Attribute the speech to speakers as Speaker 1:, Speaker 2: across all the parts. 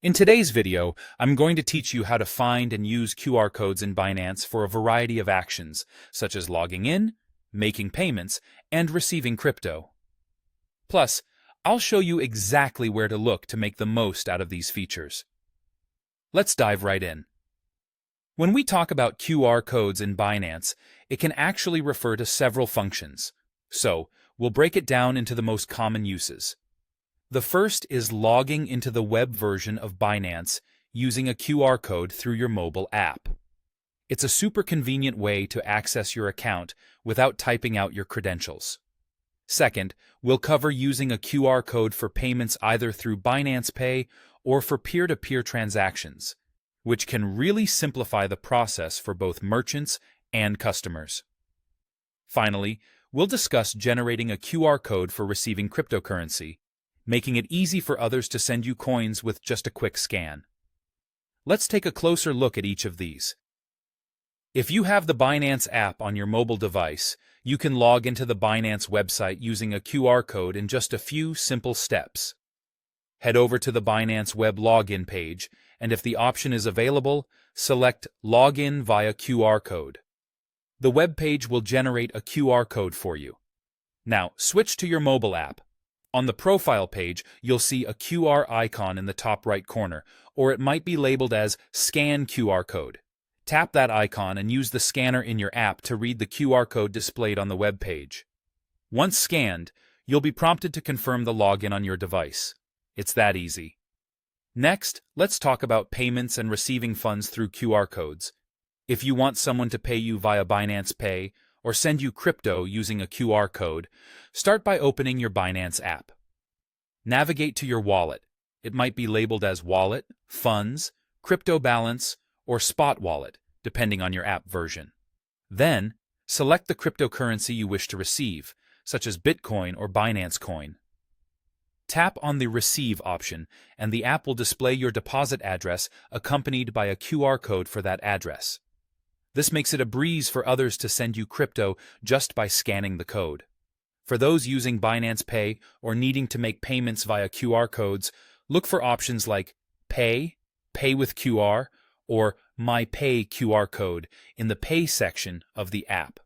Speaker 1: In today's video, I'm going to teach you how to find and use QR codes in Binance for a variety of actions, such as logging in, making payments, and receiving crypto. Plus, I'll show you exactly where to look to make the most out of these features. Let's dive right in. When we talk about QR codes in Binance, it can actually refer to several functions. So, we'll break it down into the most common uses. The first is logging into the web version of Binance using a QR code through your mobile app. It's a super convenient way to access your account without typing out your credentials. Second, we'll cover using a QR code for payments either through Binance Pay or for peer-to-peer transactions, which can really simplify the process for both merchants and customers. Finally, we'll discuss generating a QR code for receiving cryptocurrency, making it easy for others to send you coins with just a quick scan. Let's take a closer look at each of these. If you have the Binance app on your mobile device, you can log into the Binance website using a QR code in just a few simple steps. Head over to the Binance web login page, and if the option is available, select Login via QR code. The web page will generate a QR code for you. Now, switch to your mobile app. On the profile page, you'll see a QR icon in the top right corner, or it might be labeled as Scan QR Code. Tap that icon and use the scanner in your app to read the QR code displayed on the web page. Once scanned, you'll be prompted to confirm the login on your device. It's that easy. Next, let's talk about payments and receiving funds through QR codes. If you want someone to pay you via Binance Pay, or send you crypto using a QR code, start by opening your Binance app. Navigate to your wallet. It might be labeled as Wallet, Funds, Crypto Balance, or Spot Wallet, depending on your app version. Then, select the cryptocurrency you wish to receive, such as Bitcoin or Binance Coin. Tap on the Receive option, and the app will display your deposit address accompanied by a QR code for that address. This makes it a breeze for others to send you crypto just by scanning the code. For those using Binance Pay or needing to make payments via QR codes, look for options like Pay, Pay with QR, or My Pay QR code in the Pay section of the app.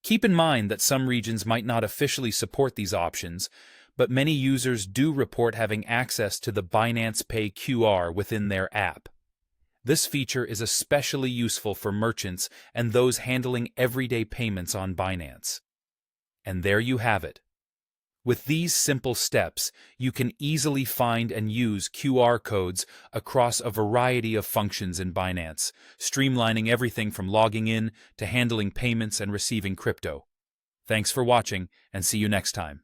Speaker 1: Keep in mind that some regions might not officially support these options, but many users do report having access to the Binance Pay QR within their app. This feature is especially useful for merchants and those handling everyday payments on Binance. And there you have it. With these simple steps, you can easily find and use QR codes across a variety of functions in Binance, streamlining everything from logging in to handling payments and receiving crypto. Thanks for watching, and see you next time.